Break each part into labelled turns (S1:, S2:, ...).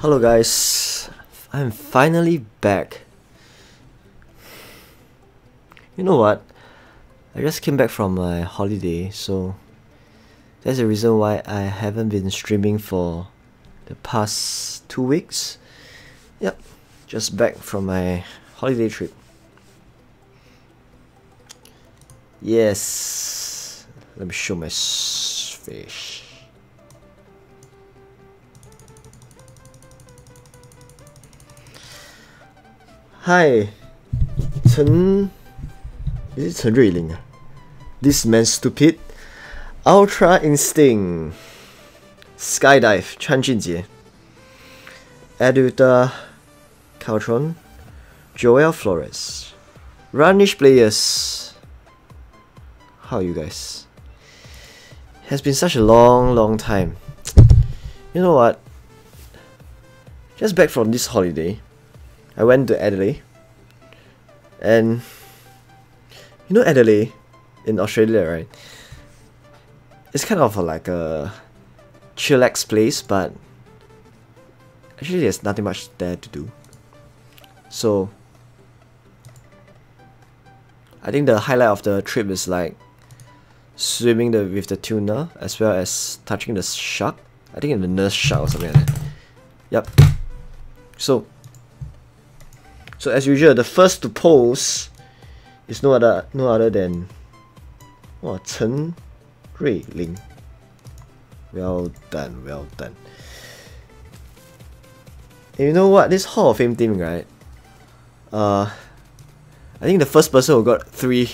S1: Hello guys, I'm finally back. You know what? I just came back from my holiday, so that's the reason why I haven't been streaming for the past 2 weeks. Yep, just back from my holiday trip. Yes, let me show my face. Hi, Chen. Is it Chen Ruiling? This man's stupid. Ultra Instinct. Skydive, Chan Junjie. Eduta Caltron. Joel Flores. Runish players. How are you guys? It has been such a long time. You know what? Just back from this holiday, I went to Adelaide, and you know Adelaide in Australia, right? It's kind of like a chillax place, but actually there's nothing much there to do. So I think the highlight of the trip is like swimming with the tuna, as well as touching the shark. I think the nurse shark or something like that. Yep. So as usual, the first to post is no other than Chen Ruiling. Well done. And you know what? This Hall of Fame team, right? I think the first person who got 3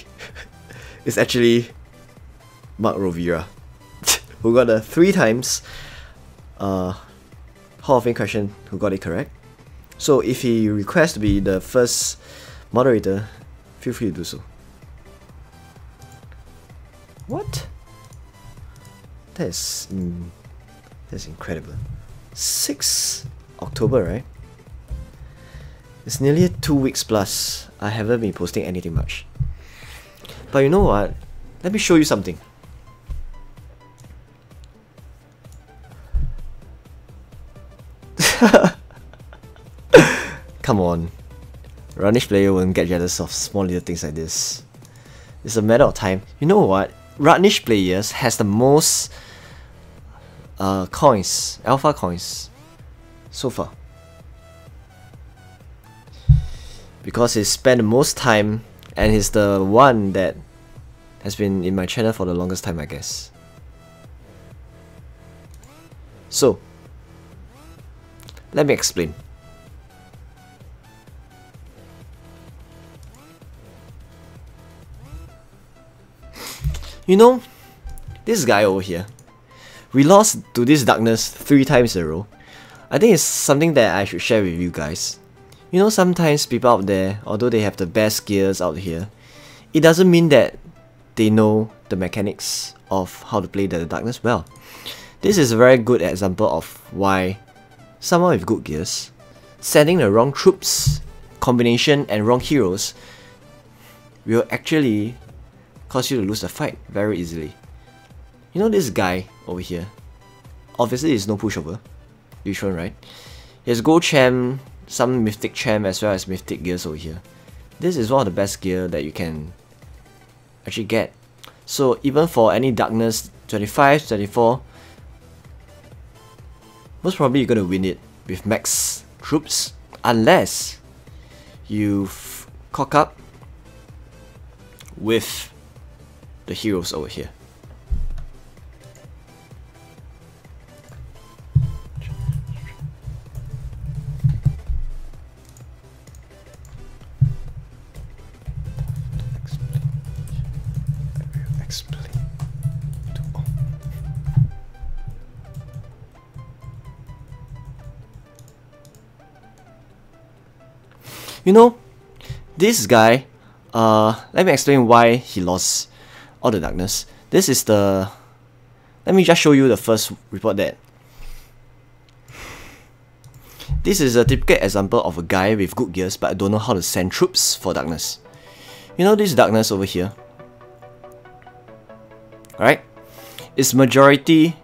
S1: is actually Mark Rovira, who got 3 times Hall of Fame question who got it correct. So if he requests to be the first moderator, feel free to do so. What? That's incredible. 6 October, right? It's nearly 2 weeks plus. I haven't been posting anything much. But you know what? Let me show you something. Come on. Runish player won't get jealous of small little things like this. It's a matter of time. You know what? Runish players has the most coins, alpha coins, so far. Because he spent the most time, and he's the one that has been in my channel for the longest time, I guess. So, let me explain. You know, this guy over here, we lost to this darkness 3 times in a row. I think it's something that I should share with you guys. You know, sometimes people out there, although they have the best gears out here, it doesn't mean that they know the mechanics of how to play the darkness well. This is a very good example of why someone with good gears, sending the wrong troops, combination and wrong heroes will actually cause you to lose the fight very easily. You know this guy over here, obviously is no pushover, Yushun, right? He has gold champ, some mythic champ as well as mythic gears over here. This is one of the best gear that you can actually get. So even for any darkness 25, 24, most probably you're gonna win it with max troops, unless you cock up with the heroes over here. You know, this guy, let me explain why he lost all the darkness. This is the... Let me just show you the first report that... This is a typical example of a guy with good gears but don't know how to send troops for darkness. You know this darkness over here? Alright? Its majority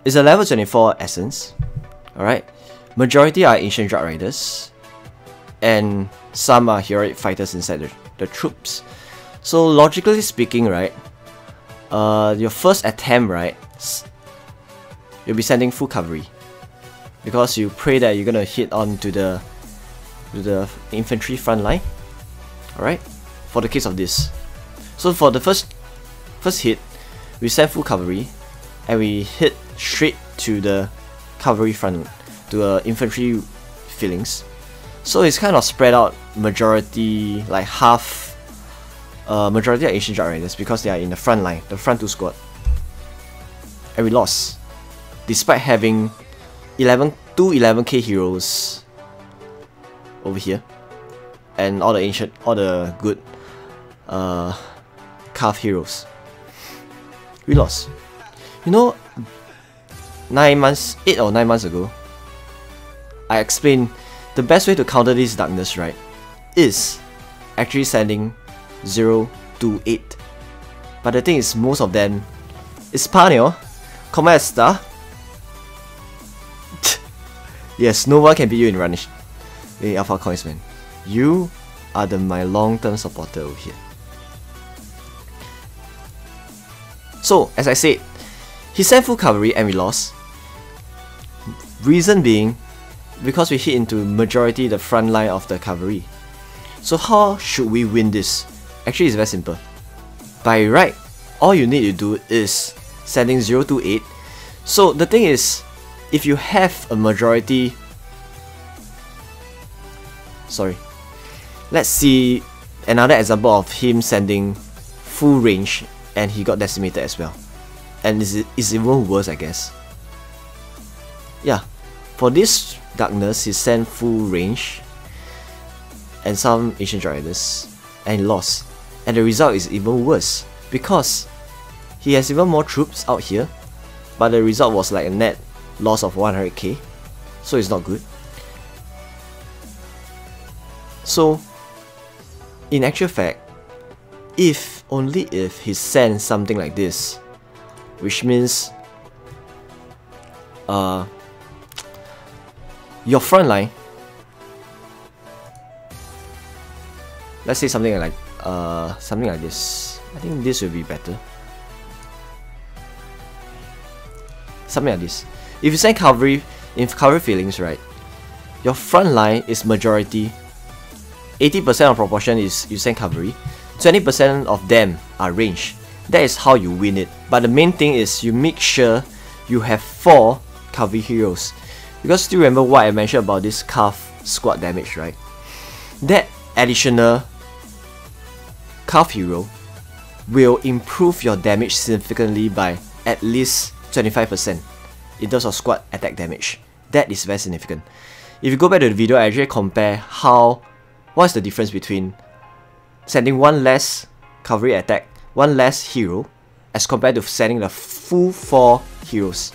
S1: is a level 24 essence. Alright? majority are ancient Drug Riders, and some are heroic fighters inside the troops. So logically speaking, right, your first attempt, right, you'll be sending full cavalry, because you pray that you're gonna hit on to the infantry front line. Alright, for the case of this. So for the first hit, we send full cavalry, and we hit straight to the cavalry front, to infantry fillings. So it's kind of spread out, majority, like half, majority are ancient Drug Riders because they are in the front line, the front 2 squad. And we lost, despite having 11k heroes over here, and all the good Cav heroes. We lost. You know, 8 or 9 months ago, I explained the best way to counter this darkness, right, is actually sending 0 to 8. But the thing is, most of them is Espanol, como esta? Yes, no one can beat you in Runish. Hey, Alpha Coins, man. You are my long-term supporter over here. So, as I said, he sent full cavalry and we lost. Reason being, because we hit into majority the front line of the cavalry. So how should we win this? Actually, it's very simple. By right, all you need to do is sending 0 to 8. So the thing is, if you have a majority... Sorry. Let's see another example of him sending full range and he got decimated as well. And it's even worse, I guess. Yeah, for this darkness, he sent full range and some ancient Drug Riders, and he lost. And the result is even worse, because he has even more troops out here, but the result was like a net loss of 100k, so it's not good. So, in actual fact, only if he sends something like this, which means your front line, let's say something like this. I think this will be better. Something like this. If you send cavalry in cavalry fillings, right, your front line is majority. 80% of proportion is you send cavalry. 20% of them are range. That is how you win it. But the main thing is you make sure you have 4 cavalry heroes. Because still remember what I mentioned about this Cav squad damage, right? That additional Cav hero will improve your damage significantly by at least 25% in terms of squad attack damage. That is very significant. If you go back to the video, I actually compare what's the difference between sending one less cavalry attack, one less hero, as compared to sending the full 4 heroes.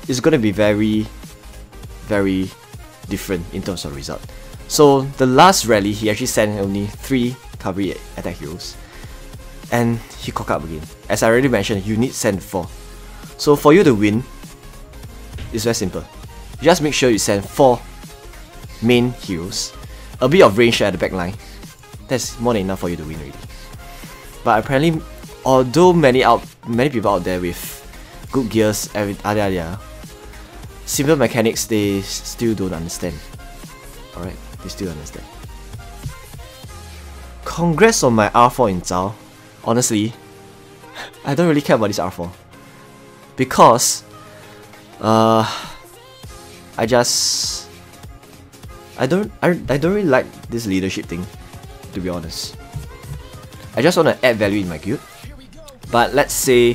S1: It's going to be very, very different in terms of result. So the last rally, he actually sent only 3 cavalry attack heroes, and he cocked up again. As I already mentioned, you need to send 4. So for you to win, it's very simple. You just make sure you send 4 main heroes, a bit of range at the back line. That's more than enough for you to win already. But apparently, although many people out there with good gears, simple mechanics, they still don't understand. Alright, they still understand. Congrats on my R4 in Zao. Honestly, I don't really care about this R4. Because, I don't really like this leadership thing, to be honest. I just want to add value in my guild. But let's say,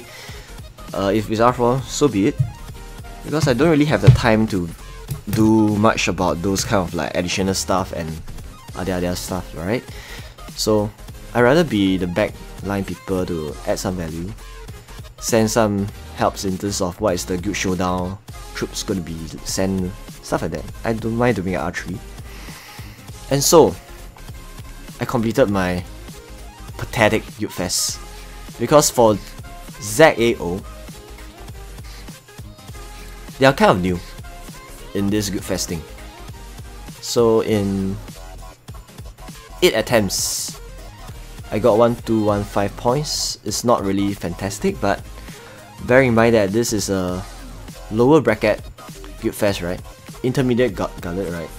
S1: if it's R4, so be it. Because I don't really have the time to do much about those kind of like additional stuff and other stuff, right? So I'd rather be the backline people to add some value, send some helps in terms of what is the guild showdown, troops gonna be sent, stuff like that. I don't mind doing an R3. And so I completed my pathetic guild fest, because for ZAO, they are kind of new in this guild fest thing. So in 8 attempts, I got 1215 points. It's not really fantastic, but bearing in mind that this is a lower bracket Guild Fest, right? Intermediate Gauntlet, right?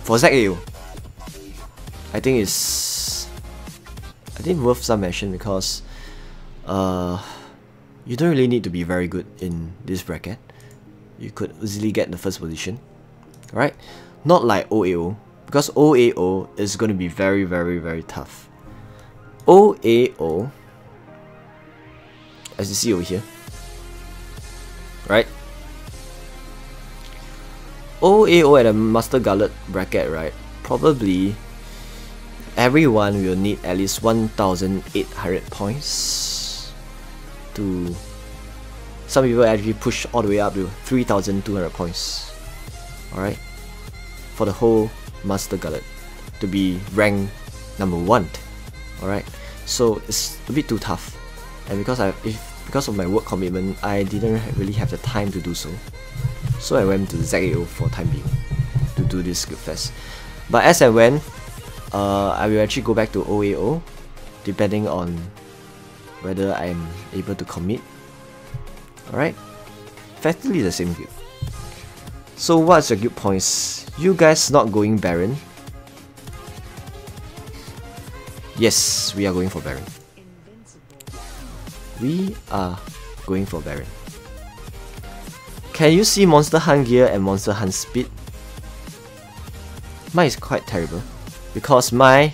S1: For ZAO, I think it's worth some mention because you don't really need to be very good in this bracket. You could easily get the first position, right? Not like OAO, because OAO is going to be very, very, very tough. OAO, as you see over here, right? OAO at a Master Gauntlet bracket, right? Probably everyone will need at least 1,800 points to. Some people actually push all the way up to 3,200 points. Alright? For the whole Master Gauntlet to be ranked number 1. Alright? So it's a bit too tough. And because of my work commitment, I didn't really have the time to do so. So I went to ZAO for time being to do this Guild Fest. But as and when, I will actually go back to OAO depending on whether I'm able to commit. Alright? Effectively the same guild. So what's your guild points? You guys not going Baron? Yes, we are going for Baron. We are going for Baron. Can you see Monster Hunt gear and Monster Hunt speed? Mine is quite terrible because mine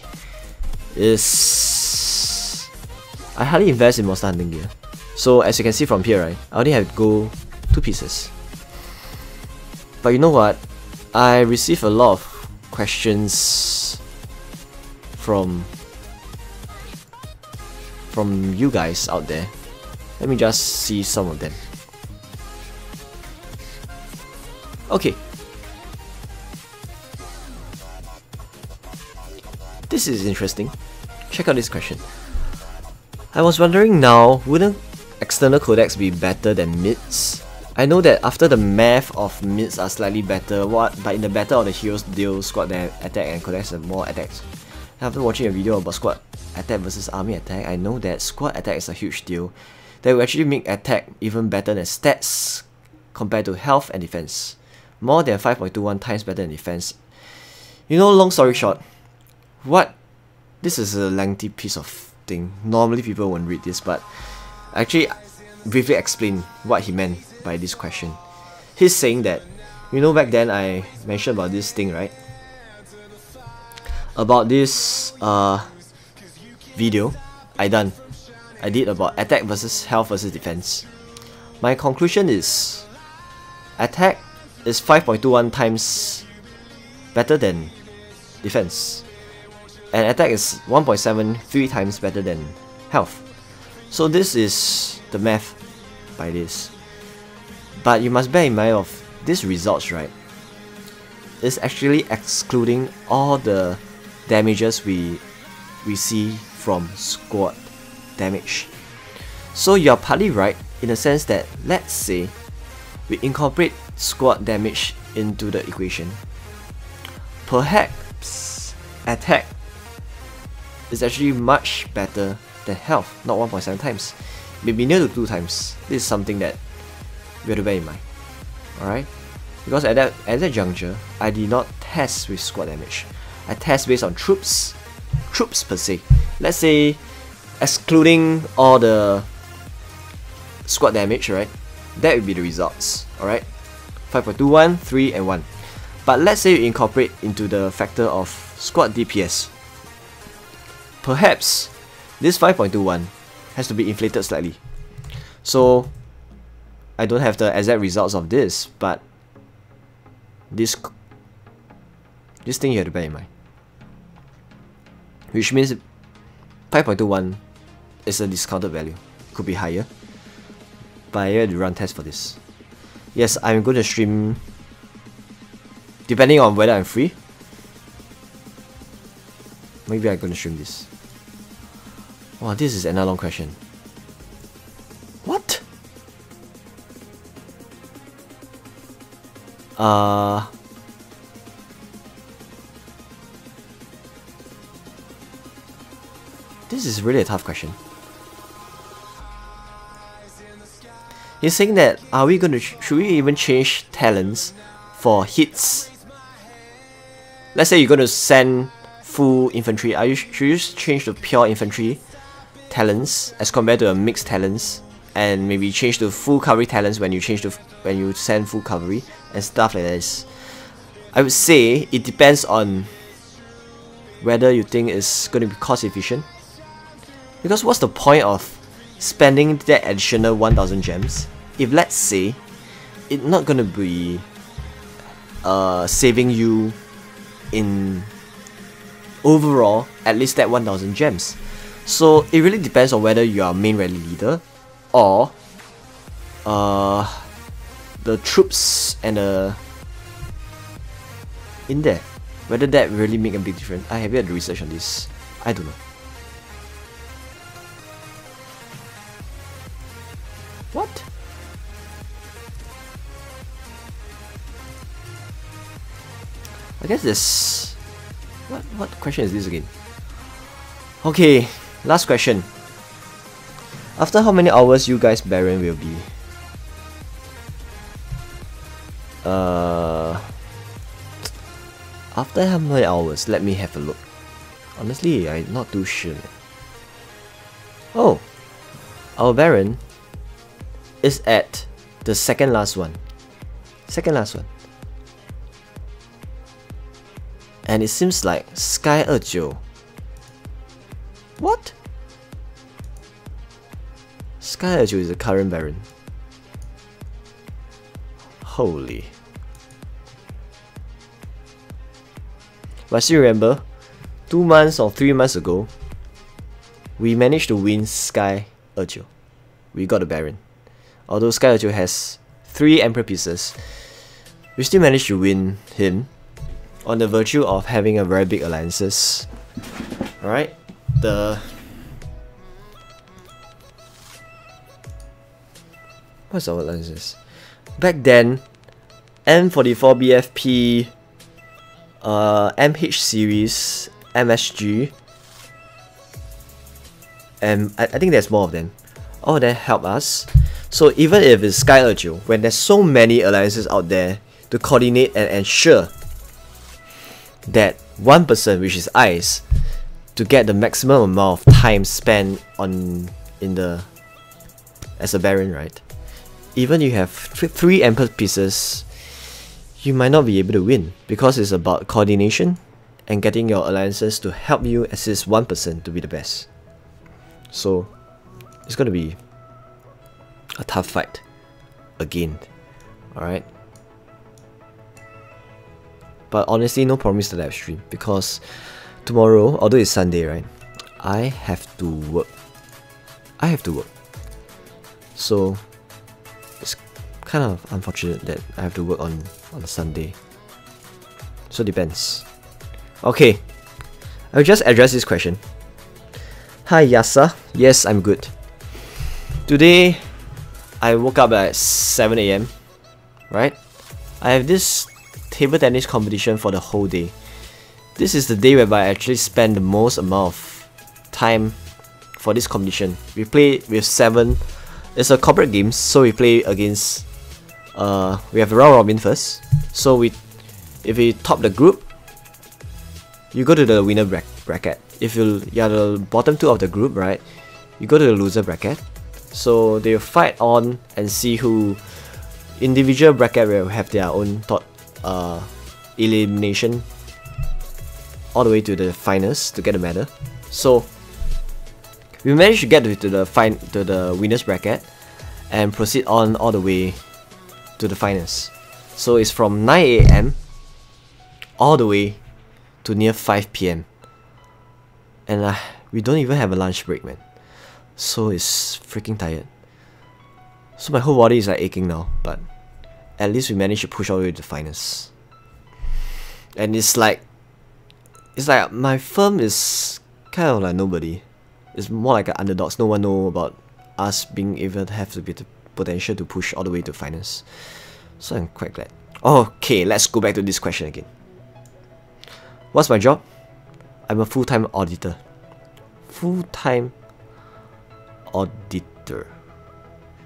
S1: is... I hardly invest in Monster Hunting gear. So as you can see from here, right, I only have to go 2 pieces. But you know what? I receive a lot of questions from you guys out there. Let me just see some of them. Okay. This is interesting. Check out this question. I was wondering now, wouldn't external codex be better than mids? I know that after the math of mids are slightly better, but in the battle of the heroes deal, squad attack and codex have more attacks. After watching a video about squad attack versus army attack, I know that squad attack is a huge deal that will actually make attack even better than stats compared to health and defense. More than 5.21 times better than defense. You know, long story short, this is a lengthy piece of thing. Normally people won't read this, but actually briefly explain what he meant by this question. He's saying that, you know, back then I mentioned about this thing, right? About this video I did about attack versus health versus defense. My conclusion is attack is 5.21 times better than defense, and attack is 1.73 times better than health. So this is the math by this. But you must bear in mind of these results, right? It's actually excluding all the damages we see from squad damage. So you're partly right in the sense that, let's say we incorporate squad damage into the equation. Perhaps attack is actually much better than health, not 1.7 times, maybe near to 2 times. This is something that we have to bear in mind. Alright? Because at that juncture, I did not test with squad damage. I test based on troops per se. Let's say excluding all the squad damage, right? That would be the results. Alright? 5.21, 3 and 1. But let's say you incorporate into the factor of squad DPS. Perhaps this 5.21 has to be inflated slightly. So I don't have the exact results of this, but this thing you have to bear in mind. Which means 5.21 is a discounted value. Could be higher. But I have to run tests for this. Yes, I'm going to stream depending on whether I'm free. Maybe I'm going to stream this. Wow, this is another long question. What? This is really a tough question. He's saying that should we even change talents for hits? Let's say you're gonna send full infantry. Should you change to pure infantry talents as compared to a mixed talents, and maybe change to full cavalry talents when you send full cavalry and stuff like this? I would say it depends on whether you think it's going to be cost efficient. Because what's the point of spending that additional 1000 gems if, let's say, it's not going to be saving you in overall at least that 1000 gems. So it really depends on whether you are main rally leader or the troops and in there, whether that really make a big difference. I have yet to research on this. I don't know. What? I guess this. What question is this again? Okay, last question. After how many hours you guys Baron will be? After how many hours? Let me have a look. Honestly, I'm not too sure. Oh, our Baron is at the second last one. And it seems like Sky 29. What? Sky 29 is the current Baron. Holy. But still remember, 2 months or 3 months ago, we managed to win Sky 29. We got the Baron. Although Sky 29 has 3 Emperor pieces, we still managed to win him on the virtue of having a very big alliances. Alright, what's our alliances? Back then, M44 BFP, MH series, MSG, and I think there's more of them. All of them help us. So even if it's Sky 29, when there's so many alliances out there to coordinate and ensure that one person, which is ICE, to get the maximum amount of time spent as a Baron, right? Even you have 3 Emperor pieces, you might not be able to win, because it's about coordination and getting your alliances to help you assist one person to be the best. So it's gonna be a tough fight again. Alright. But honestly, no promise to live stream, because tomorrow, although it's Sunday, right, I have to work. So it's kind of unfortunate that I have to work on a Sunday. So depends. Okay, I'll just address this question. Hi Yasa, yes, I'm good. Today I woke up at 7 AM, right? I have this table tennis competition for the whole day. This is the day whereby I actually spend the most amount of time for this competition. We play with 7. It's a corporate game, so we play against we have a round robin first. So if we top the group, you go to the winner bracket. If you're the bottom 2 of the group, right, you go to the loser bracket. So they'll fight on and see who individual bracket will have their own elimination all the way to the finals to get a medal. So we managed to get to the winners bracket and proceed on all the way to the finals. So it's from 9 AM all the way to near 5 PM, and we don't even have a lunch break, man. So it's freaking tired. So my whole body is like aching now, but at least we managed to push all the way to the finals. And it's like my firm is kind of like nobody. It's more like an underdogs. No one know about us being able to have the potential to push all the way to finals. So I'm quite glad. Okay, let's go back to this question again. What's my job? I'm a full-time auditor. full-time auditor.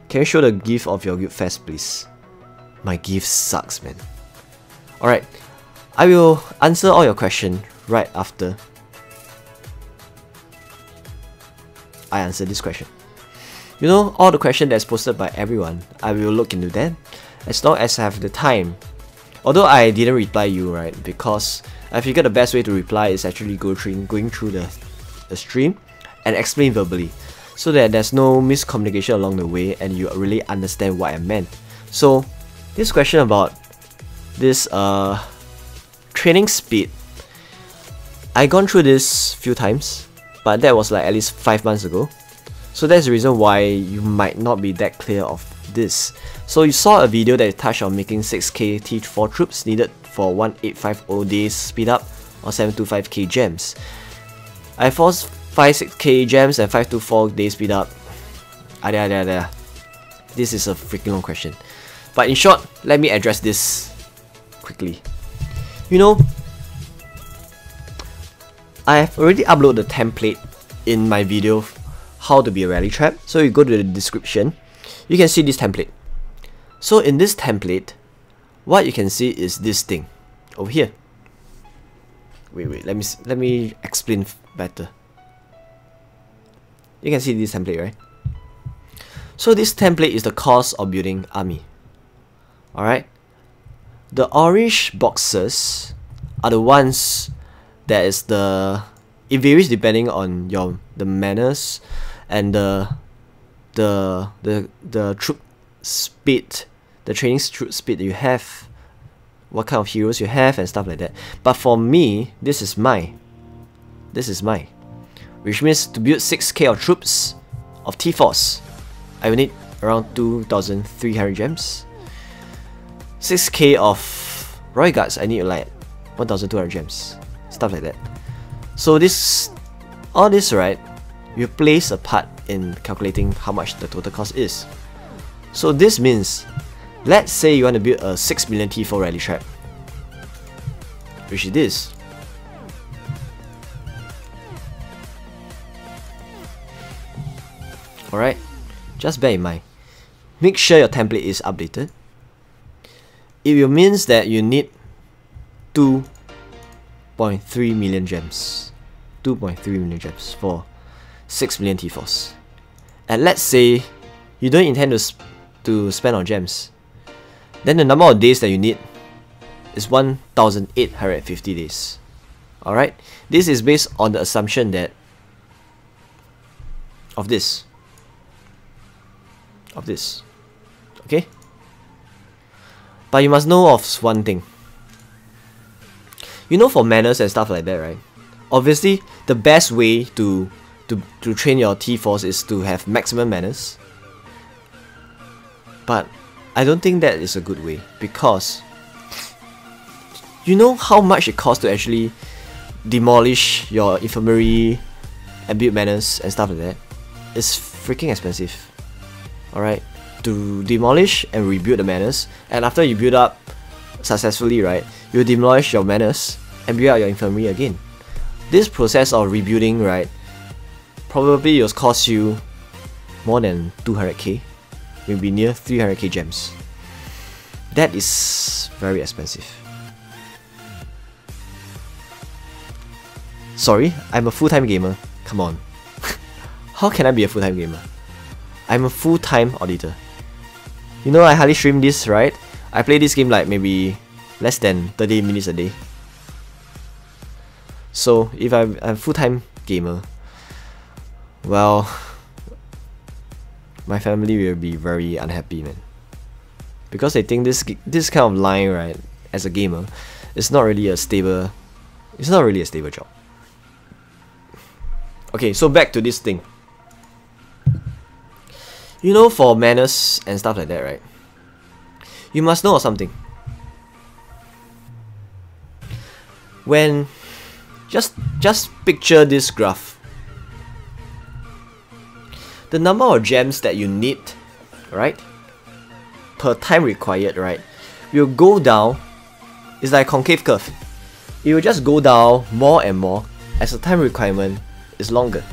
S1: Can you show the gift of your guild fest, please? My gift sucks, man. Alright, I will answer all your questions right after I answer this question. You know, all the questions that's posted by everyone, I will look into them as long as I have the time. Although I didn't reply you, right? Because I figured the best way to reply is actually going through the stream and explain verbally, so that there's no miscommunication along the way and you really understand what I meant. So this question about this training speed, I gone through this few times, but that was like at least 5 months ago. So that's the reason why you might not be that clear of this. So you saw a video that touched on making 6k T4 troops needed for 1850 days speed up or 725k gems. I forced 56k gems and 524 days speed up. This is a freaking long question. But in short, let me address this quickly. You know, I have already uploaded the template in my video how to be a rally trap. So you go to the description, you can see this template. So in this template, what you can see is this thing over here. Wait, let me explain better. You can see this template, right? So this template is the cost of building army. Alright? The orange boxes are the ones that is it varies depending on the manners and the troop speed, the training troop speed that you have, what kind of heroes you have and stuff like that. But for me, this is mine, which means to build 6k of troops of T-Force, I will need around 2,300 gems. 6k of Royal Guards, I need like 1,200 gems, stuff like that. So all this, right, will plays a part in calculating how much the total cost is. So this means, let's say you want to build a 6 million T4 rally trap, which is this. Alright, just bear in mind, make sure your template is updated. It will means that you need 2.3 million gems. 2.3 million gems for 6 million T-Force. And let's say you don't intend to spend on gems, then the number of days that you need is 1,850 days. Alright? This is based on the assumption that of this. Okay? But you must know of one thing. You know, for manners and stuff like that, right? Obviously, the best way to train your T-Force is to have maximum manners. But I don't think that is a good way, because you know how much it costs to actually demolish your infirmary and build manners and stuff like that? It's freaking expensive. Alright? To demolish and rebuild the manners, and after you build up successfully, right, you demolish your manners and build out your infirmary again. This process of rebuilding, right, probably will cost you more than 200k, maybe near 300k gems. That is very expensive. Sorry, I'm a full-time gamer. Come on. How can I be a full-time gamer? I'm a full-time auditor. You know, I hardly stream this, right? I play this game like maybe less than 30 minutes a day. So if I'm a full-time gamer, well, my family will be very unhappy, man. Because they think this kind of line, right, as a gamer, it's not really a stable job. Okay, so back to this thing. You know, for manners and stuff like that, right? You must know of something. When just picture this graph. The number of gems that you need, right, per time required, right, will go down. It's like a concave curve. It will just go down more and more as the time requirement is longer.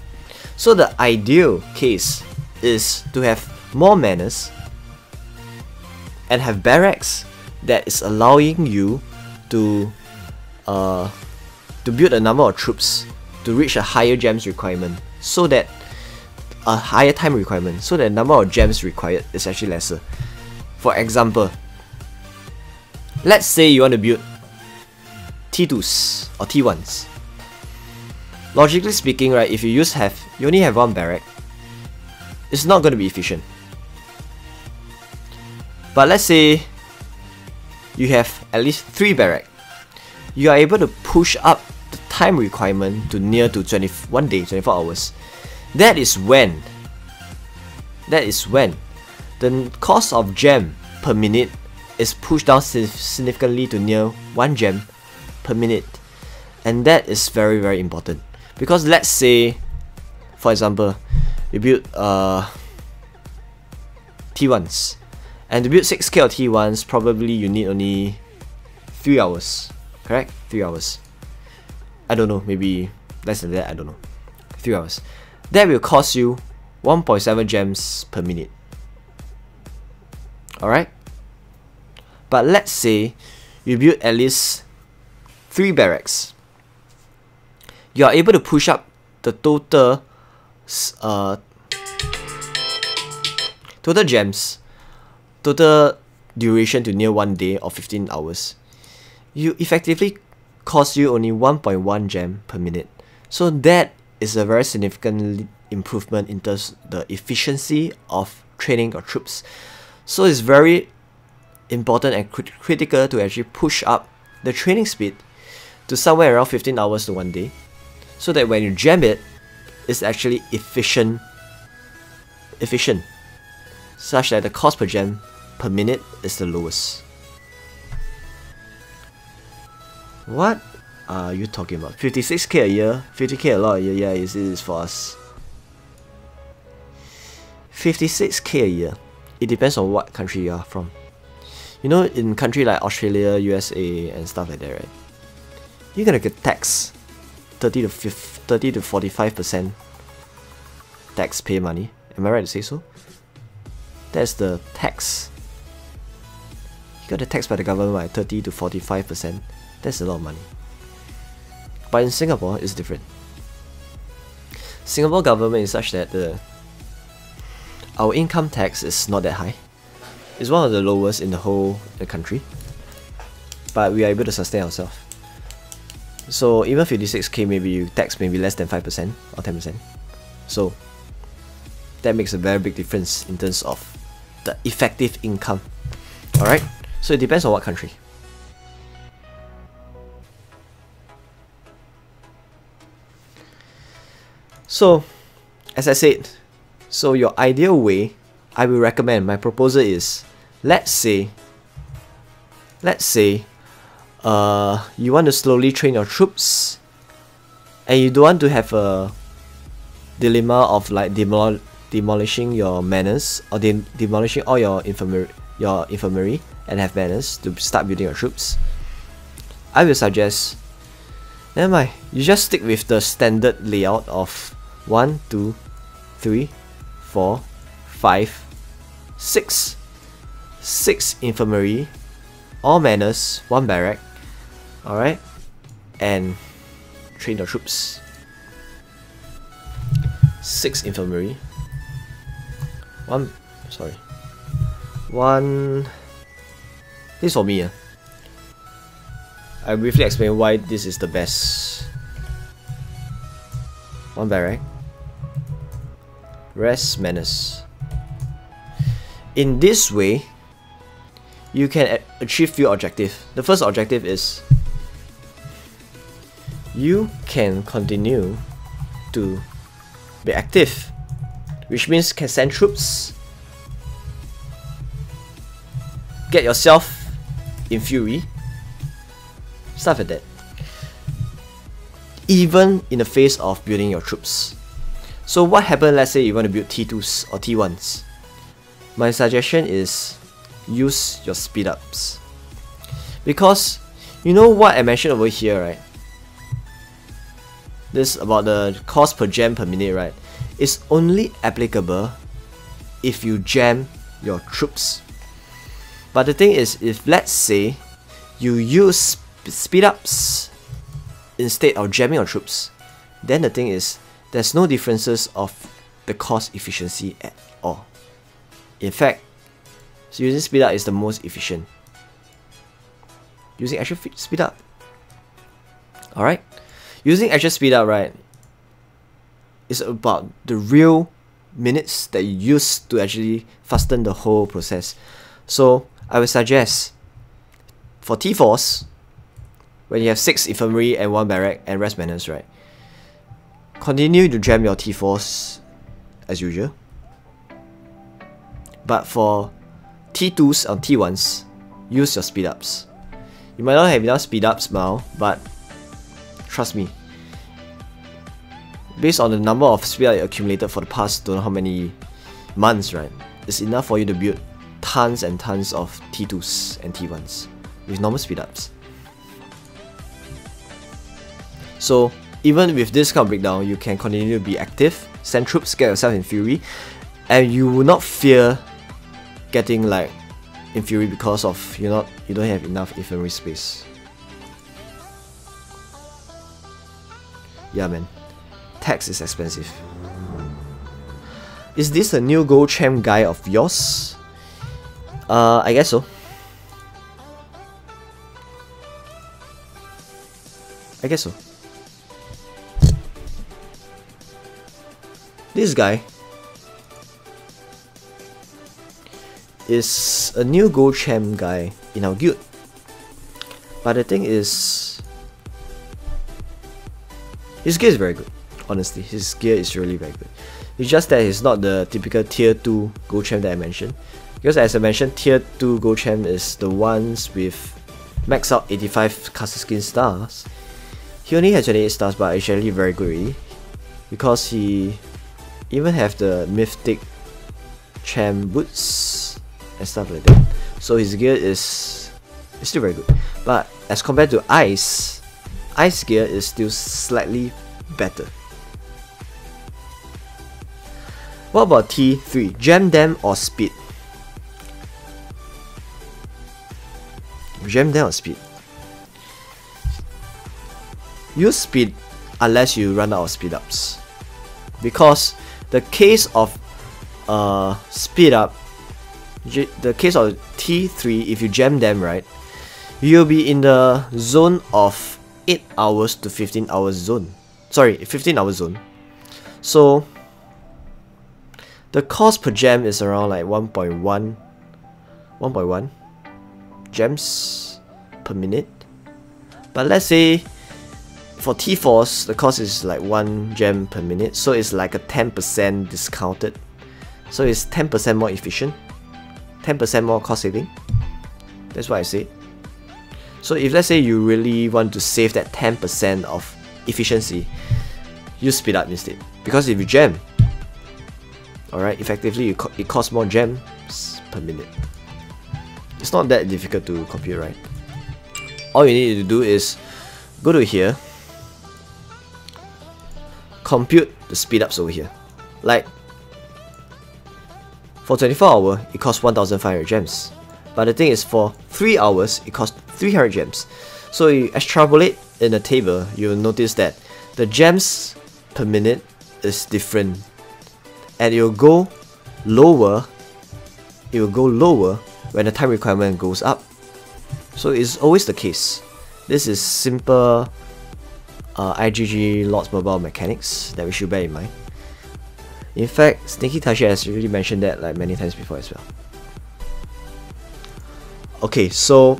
S1: So the ideal case is to have more manors and have barracks that is allowing you to build a number of troops to reach a higher gems requirement, so that a higher time requirement, so that the number of gems required is actually lesser. For example, let's say you want to build T2s or T1s. Logically speaking, right, if you only have one barrack, it's not going to be efficient. But let's say you have at least 3 barracks, you are able to push up the time requirement to near to 21 day, 24 hours. That is when the cost of gem per minute is pushed down significantly to near 1 gem per minute. And that is very, very important. Because let's say, for example, you build T1s, and to build 6k of T1s, probably you need only 3 hours, correct? 3 hours. I don't know, maybe less than that, I don't know. 3 hours. That will cost you 1.7 gems per minute. Alright? But let's say you build at least 3 barracks. You are able to push up the total gems, total duration to near 1 day or 15 hours. You effectively cost you only 1.1 gem per minute. So that is a very significant improvement in terms of the efficiency of training your troops. So it's very important and critical to actually push up the training speed to somewhere around 15 hours to 1 day, so that when you gem it, it's actually efficient, such that the cost per gem per minute is the lowest. What are you talking about? 56k a year? 50k a lot a year? Yeah, it is for us. 56k a year. It depends on what country you are from. You know, in country like Australia, USA, and stuff like that, right? You're gonna get taxed 30 to 45% tax pay money. Am I right to say so? That's the tax. You got the tax by the government by 30 to 45%. That's a lot of money. But in Singapore, it's different. Singapore government is such that our income tax is not that high. It's one of the lowest in the whole country. But we are able to sustain ourselves. So even 56k, maybe you tax maybe less than 5% or 10%. So that makes a very big difference in terms of the effective income. Alright? So it depends on what country. So, as I said, so your ideal way, I will recommend, my proposal is, let's say you want to slowly train your troops, and you don't want to have a dilemma of like demolishing your manors, or demolishing all your infirmary and have manors to start building your troops. I will suggest, never mind, you just stick with the standard layout of 1, 2, 3, 4, 5, 6 infirmary, all manors, 1 barrack, alright, and train your troops. 6 infirmary, 1, this is for me. I briefly explain why this is the best. 1 barrack, rest manors. In this way, you can achieve few objectives. The first objective is you can continue to be active, which means can send troops, get yourself in fury, stuff like that, even in the face of building your troops. So what happens, let's say you want to build T2s or T1s. My suggestion is use your speed ups, because you know what I mentioned over here, right? This about the cost per gem per minute, right? is only applicable if you jam your troops. But the thing is, if let's say you use speed ups instead of jamming your troops, then the thing is, there's no differences of the cost efficiency at all. In fact, so using speed up is the most efficient. Using actual speed up. Alright? Using actual speed up, right, is about the real minutes that you use to actually fasten the whole process. So I would suggest for T-Force, when you have 6 infantry and 1 barrack and rest menace, right, continue to jam your T-Force as usual. But for T2s and T1s, use your speed ups. You might not have enough speed ups now, but trust me, based on the number of speed up you accumulated for the past don't know how many months, right, it's enough for you to build tons and tons of T2s and T1s with normal speed ups. So even with this kind of breakdown, you can continue to be active, send troops, get yourself in fury, and you will not fear getting like in fury because of you don't have enough infantry space. Yeah man, tax is expensive. Is this a new gold champ guy of yours? I guess so. I guess so. This guy is a new gold champ guy in our guild. But the thing is, his gear is very good. Honestly, his gear is really very good. It's just that he's not the typical tier 2 gold champ that I mentioned. Because as I mentioned, tier 2 gold champ is the ones with max out 85 castle skin stars. He only has 28 stars, but actually very good already. Because he even have the mythic champ boots and stuff like that. So his gear is still very good. But as compared to Ice gear is still slightly better. What about T3? Jam them or speed? Jam them or speed? Use speed unless you run out of speed ups. Because the case of speed up, the case of T3, if you jam them, right, you'll be in the zone of 8 hours to 15 hours zone. Sorry, 15 hour zone. So the cost per gem is around like 1.1 gems per minute. But let's say for T-Force, the cost is like 1 gem per minute, so it's like a 10% discounted. So it's 10% more efficient, 10% more cost saving. That's what I say. So if let's say you really want to save that 10% of efficiency, use speed up instead. Because if you jam, alright, effectively it costs more gems per minute. It's not that difficult to compute, right? All you need to do is go to here, compute the speed ups over here. Like for 24 hours, it costs 1500 gems. But the thing is, for 3 hours, it costs 300 gems. So you extrapolate in the table, you'll notice that the gems per minute is different. And it will go lower when the time requirement goes up. So it's always the case. This is simple IGG Lords Mobile mechanics that we should bear in mind. In fact, Sneaky Tashi has already mentioned that like many times before as well. Okay, so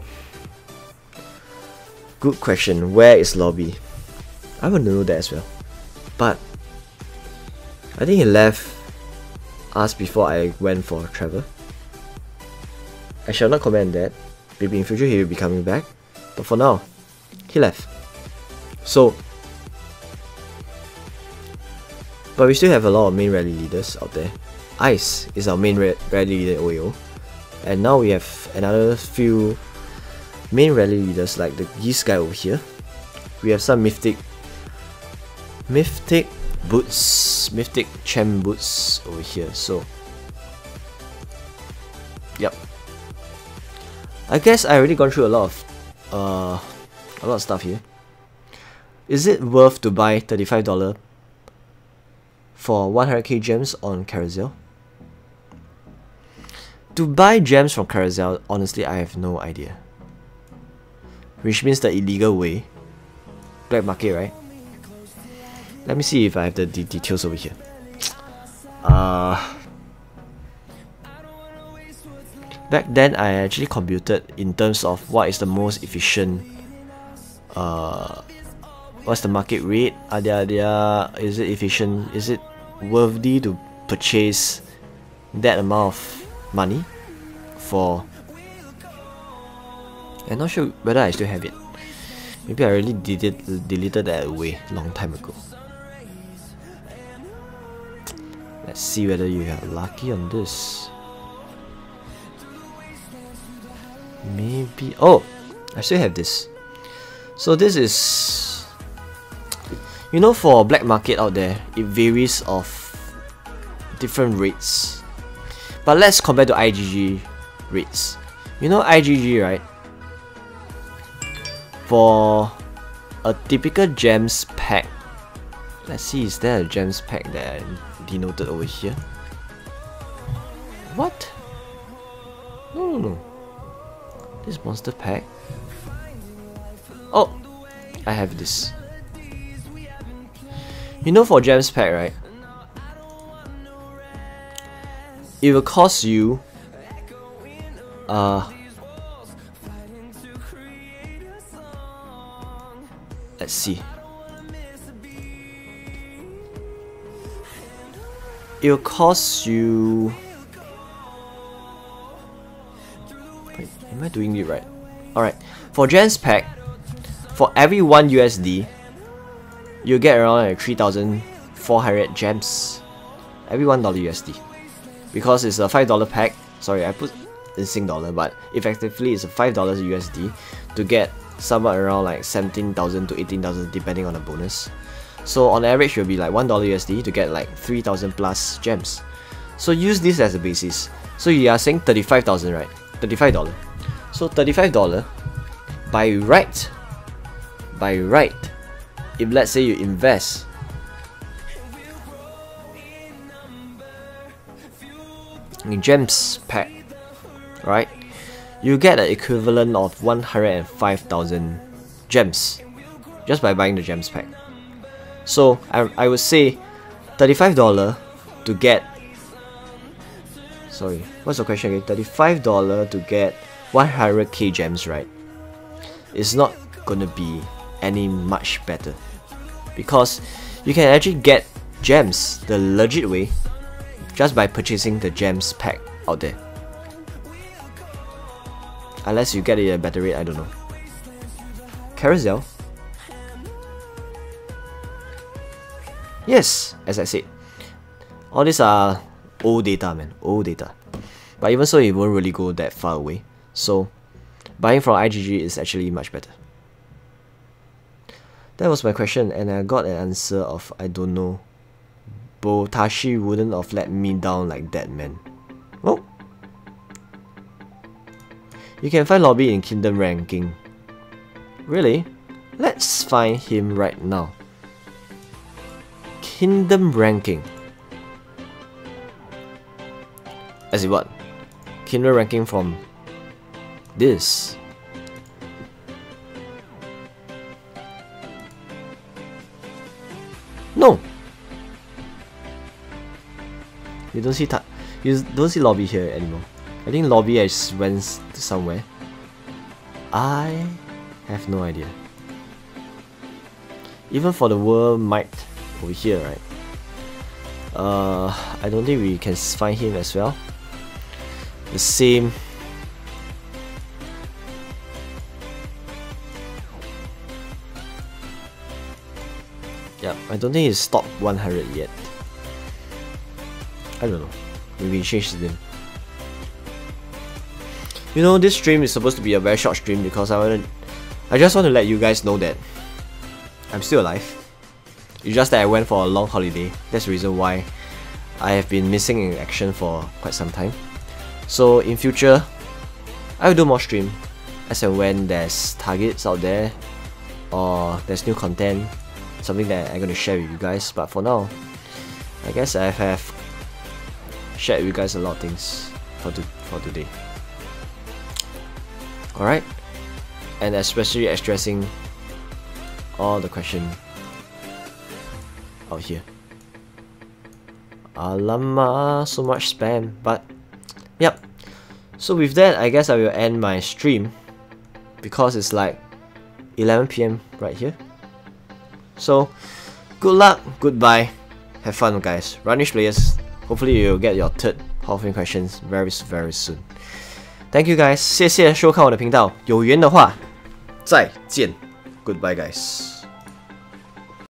S1: good question. Where is Lobby? I want to know that as well. But I think he left us before I went for travel. I shall not comment on that. Maybe in future he will be coming back. But for now, he left. So, but we still have a lot of main rally leaders out there. Ice is our main rally leader OAO. And now we have another few main rally leaders like this guy over here. We have some mythic boots, mythic champ boots over here. So, yep. I guess I already gone through a lot of stuff here. Is it worth to buy $35 for 100k gems on Carousel? To buy gems from Carousel, honestly, I have no idea. Which means the illegal way. Black market, right? Let me see if I have the details over here. Back then, I actually computed in terms of what is the most efficient. What's the market rate? Is it efficient? Is it worthy to purchase that amount of money for? I'm not sure whether I still have it. Maybe I already deleted that away long time ago. Let's see whether you are lucky on this. Maybe. Oh, I still have this. So this is, you know, for black market out there, it varies of different rates. But let's compare to IGG rates. You know IGG, right? For a typical gems pack, let's see, is there a gems pack that I denoted over here? What? No. This monster pack. Oh, I have this. You know, for gems pack, right? It will cost you let's see. It will cost you. Wait, am I doing it right? Alright, for gems pack, for every 1 USD, you get around like 3,400 gems. Every $1 USD. Because it's a $5 pack. Sorry, I put in Sing dollar, but effectively it's a $5 USD to get somewhat around like 17,000 to 18,000 depending on the bonus. So on average it will be like $1 USD to get like 3,000 plus gems. So use this as a basis. So you are saying 35,000, right? $35. So $35 by right, if let's say you invest in gems pack, right, you get an equivalent of 105,000 gems just by buying the gems pack. So I would say $35 to get, sorry, what's the question again? $35 to get 100k gems, right? It's not gonna be any much better, because you can actually get gems the legit way just by purchasing the gems pack out there. Unless you get it at a better rate, I don't know. Carousel. Yes, as I said, all these are old data, man, old data. But even so, it won't really go that far away. So buying from IGG is actually much better. That was my question, and I got an answer of I don't know. Botashi wouldn't have let me down like that, man. Oh. You can find Lobby in Kingdom ranking. Really? Let's find him right now. Kingdom ranking. As in what? Kingdom ranking from this. No. You don't see Lobby here anymore. I think Lobby has went somewhere. I have no idea. Even for the World Might over here, right? I don't think we can find him as well. The same. Yeah, I don't think he's top 100 yet. I don't know. Maybe he changed his name. You know, this stream is supposed to be a very short stream because I just want to let you guys know that I'm still alive. It's just that I went for a long holiday. That's the reason why I have been missing in action for quite some time. So in future, I will do more stream as and when there's targets out there or there's new content, something that I'm going to share with you guys. But for now, I guess I have shared with you guys a lot of things for today. Alright, and especially addressing all the question out here. Alamak, so much spam. But yep, so with that, I guess I will end my stream because it's like 11 PM right here. So good luck, goodbye, have fun guys. Runish players, hopefully you'll get your third Hall of Fame questions very soon. Thank you guys， 谢谢收看我的频道，有缘的话再见 ，Goodbye guys。